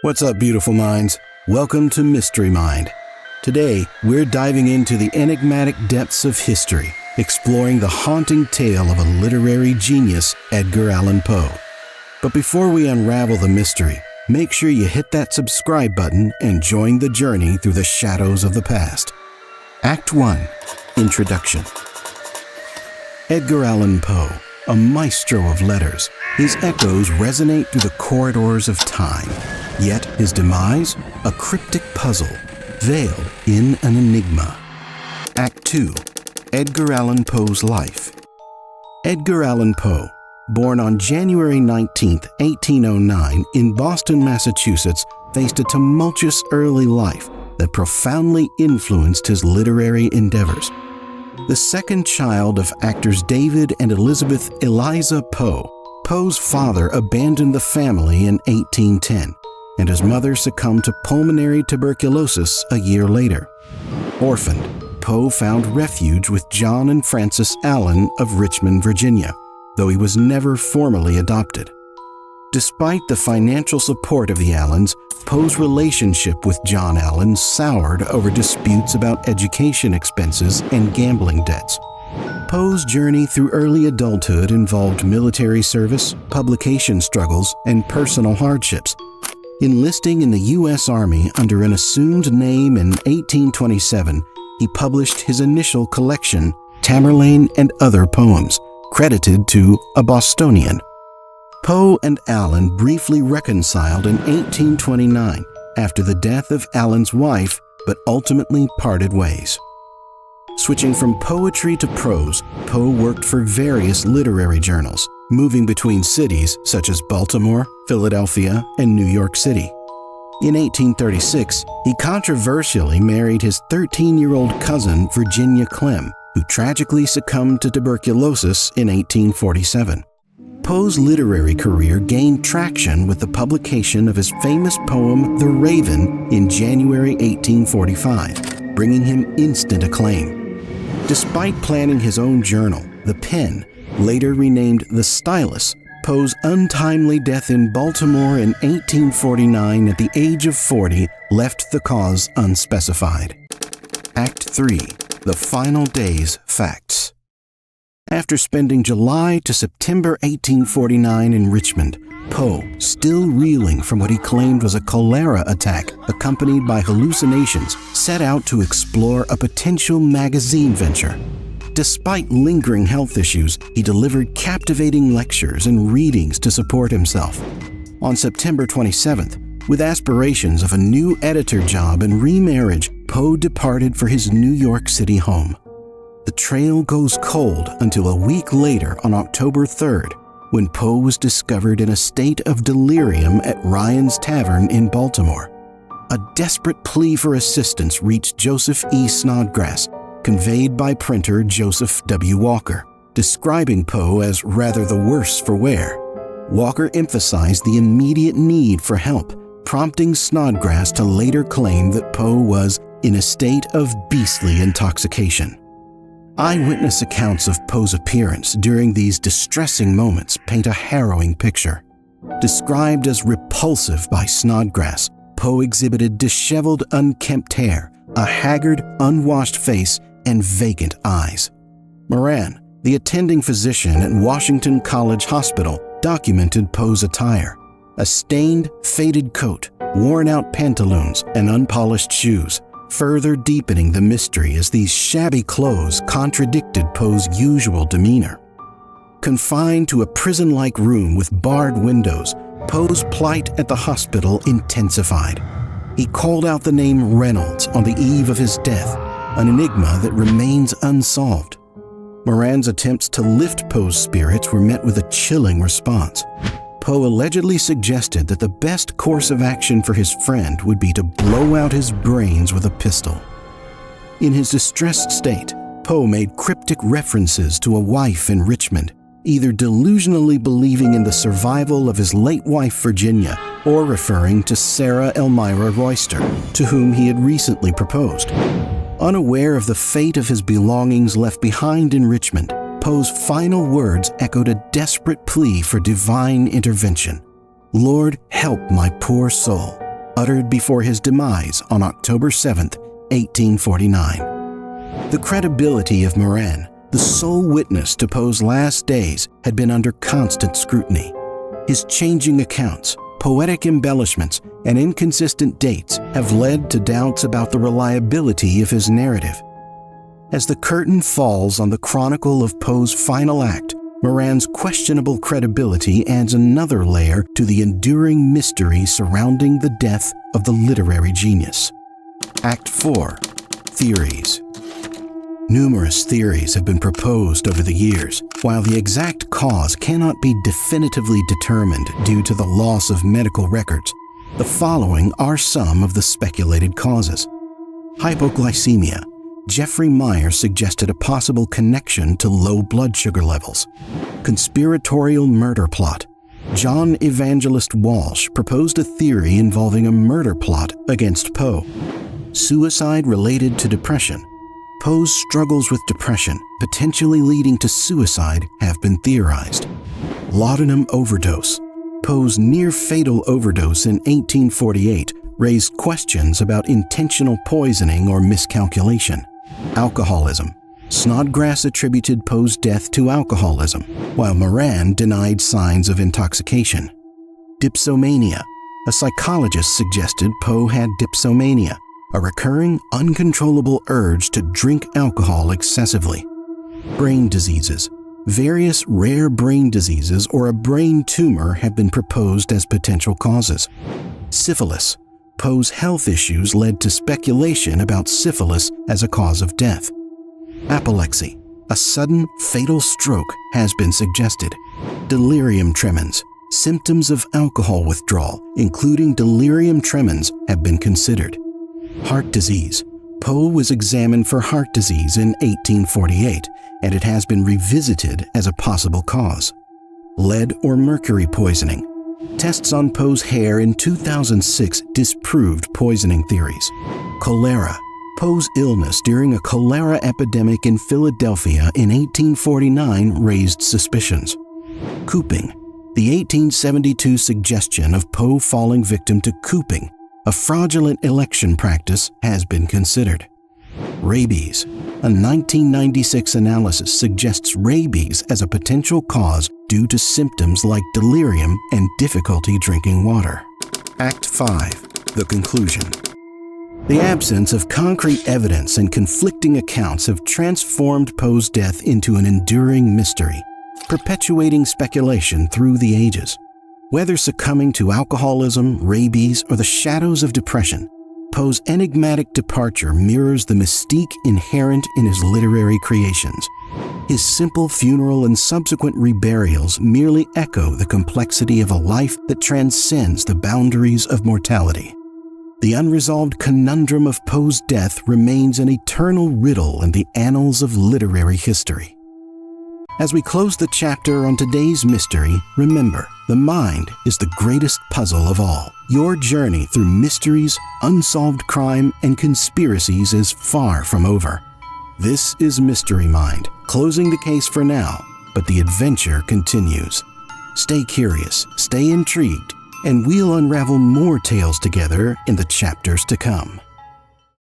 What's up, beautiful minds? Welcome to MysteryMind. Today, we're diving into the enigmatic depths of history, exploring the haunting tale of a literary genius, Edgar Allan Poe. But before we unravel the mystery, make sure you hit that subscribe button and join the journey through the shadows of the past. Act 1. Introduction. Edgar Allan Poe, a maestro of letters, his echoes resonate through the corridors of time. Yet his demise, a cryptic puzzle, veiled in an enigma. Act 2. Edgar Allan Poe's life. Edgar Allan Poe, born on January 19, 1809 in Boston, Massachusetts, faced a tumultuous early life that profoundly influenced his literary endeavors. The second child of actors David and Elizabeth Eliza Poe, Poe's father abandoned the family in 1810, and his mother succumbed to pulmonary tuberculosis a year later. Orphaned, Poe found refuge with John and Frances Allan of Richmond, Virginia, though he was never formally adopted. Despite the financial support of the Allans, Poe's relationship with John Allan soured over disputes about education expenses and gambling debts. Poe's journey through early adulthood involved military service, publication struggles, and personal hardships. Enlisting in the U.S. Army under an assumed name in 1827, he published his initial collection, Tamerlane and Other Poems, credited to a Bostonian. Poe and Allan briefly reconciled in 1829 after the death of Allan's wife, but ultimately parted ways. Switching from poetry to prose, Poe worked for various literary journals, moving between cities such as Baltimore, Philadelphia, and New York City. In 1836, he controversially married his 13-year-old cousin Virginia Clemm, who tragically succumbed to tuberculosis in 1847. Poe's literary career gained traction with the publication of his famous poem The Raven in January 1845, bringing him instant acclaim. Despite planning his own journal, The Pen, later renamed The Stylus, Poe's untimely death in Baltimore in 1849 at the age of 40 left the cause unspecified. Act 3. The Final Days Facts. After spending July to September 1849 in Richmond, Poe, still reeling from what he claimed was a cholera attack accompanied by hallucinations, set out to explore a potential magazine venture. Despite lingering health issues, he delivered captivating lectures and readings to support himself. On September 27th, with aspirations of a new editor job and remarriage, Poe departed for his New York City home. The trail goes cold until a week later on October 3rd, when Poe was discovered in a state of delirium at Ryan's Tavern in Baltimore. A desperate plea for assistance reached Joseph E. Snodgrass, conveyed by printer Joseph W. Walker, describing Poe as rather the worse for wear. Walker emphasized the immediate need for help, prompting Snodgrass to later claim that Poe was in a state of beastly intoxication. Eyewitness accounts of Poe's appearance during these distressing moments paint a harrowing picture. Described as repulsive by Snodgrass, Poe exhibited disheveled, unkempt hair, a haggard, unwashed face, and vacant eyes. Moran, the attending physician at Washington College Hospital, documented Poe's attire: a stained, faded coat, worn-out pantaloons, and unpolished shoes, further deepening the mystery as these shabby clothes contradicted Poe's usual demeanor. Confined to a prison-like room with barred windows, Poe's plight at the hospital intensified. He called out the name Reynolds on the eve of his death, an enigma that remains unsolved. Moran's attempts to lift Poe's spirits were met with a chilling response. Poe allegedly suggested that the best course of action for his friend would be to blow out his brains with a pistol. In his distressed state, Poe made cryptic references to a wife in Richmond, either delusionally believing in the survival of his late wife Virginia or referring to Sarah Elmira Royster, to whom he had recently proposed. Unaware of the fate of his belongings left behind in Richmond, Poe's final words echoed a desperate plea for divine intervention. "Lord, help my poor soul. uttered before his demise on October 7, 1849. The credibility of Moran, the sole witness to Poe's last days, had been under constant scrutiny. His changing accounts, poetic embellishments, and inconsistent dates have led to doubts about the reliability of his narrative. As the curtain falls on the chronicle of Poe's final act, Moran's questionable credibility adds another layer to the enduring mystery surrounding the death of the literary genius. Act 4. Theories. Numerous theories have been proposed over the years. While the exact cause cannot be definitively determined due to the loss of medical records, the following are some of the speculated causes. Hypoglycemia. Jeffrey Meyer suggested a possible connection to low blood sugar levels. Conspiratorial murder plot. John Evangelist Walsh proposed a theory involving a murder plot against Poe. Suicide related to depression. Poe's struggles with depression, potentially leading to suicide, have been theorized. Laudanum overdose. Poe's near-fatal overdose in 1848 raised questions about intentional poisoning or miscalculation. Alcoholism. Snodgrass attributed Poe's death to alcoholism, while Moran denied signs of intoxication. Dipsomania. A psychologist suggested Poe had dipsomania, a recurring, uncontrollable urge to drink alcohol excessively. Brain diseases. Various rare brain diseases or a brain tumor have been proposed as potential causes. Syphilis. Poe's health issues led to speculation about syphilis as a cause of death. Apoplexy. A sudden, fatal stroke has been suggested. Delirium tremens. Symptoms of alcohol withdrawal, including delirium tremens, have been considered. Heart disease. Poe was examined for heart disease in 1848, and it has been revisited as a possible cause. Lead or mercury poisoning. Tests on Poe's hair in 2006 disproved poisoning theories. Cholera. Poe's illness during a cholera epidemic in Philadelphia in 1849 raised suspicions. Cooping. The 1872 suggestion of Poe falling victim to cooping, a fraudulent election practice, has been considered. Rabies. A 1996 analysis suggests rabies as a potential cause due to symptoms like delirium and difficulty drinking water. Act 5. The conclusion. The absence of concrete evidence and conflicting accounts have transformed Poe's death into an enduring mystery, perpetuating speculation through the ages. Whether succumbing to alcoholism, rabies, or the shadows of depression, Poe's enigmatic departure mirrors the mystique inherent in his literary creations. His simple funeral and subsequent reburials merely echo the complexity of a life that transcends the boundaries of mortality. The unresolved conundrum of Poe's death remains an eternal riddle in the annals of literary history. As we close the chapter on today's mystery, remember, the mind is the greatest puzzle of all. Your journey through mysteries, unsolved crime, and conspiracies is far from over. This is MysteryMind, closing the case for now, but the adventure continues. Stay curious, stay intrigued, and we'll unravel more tales together in the chapters to come.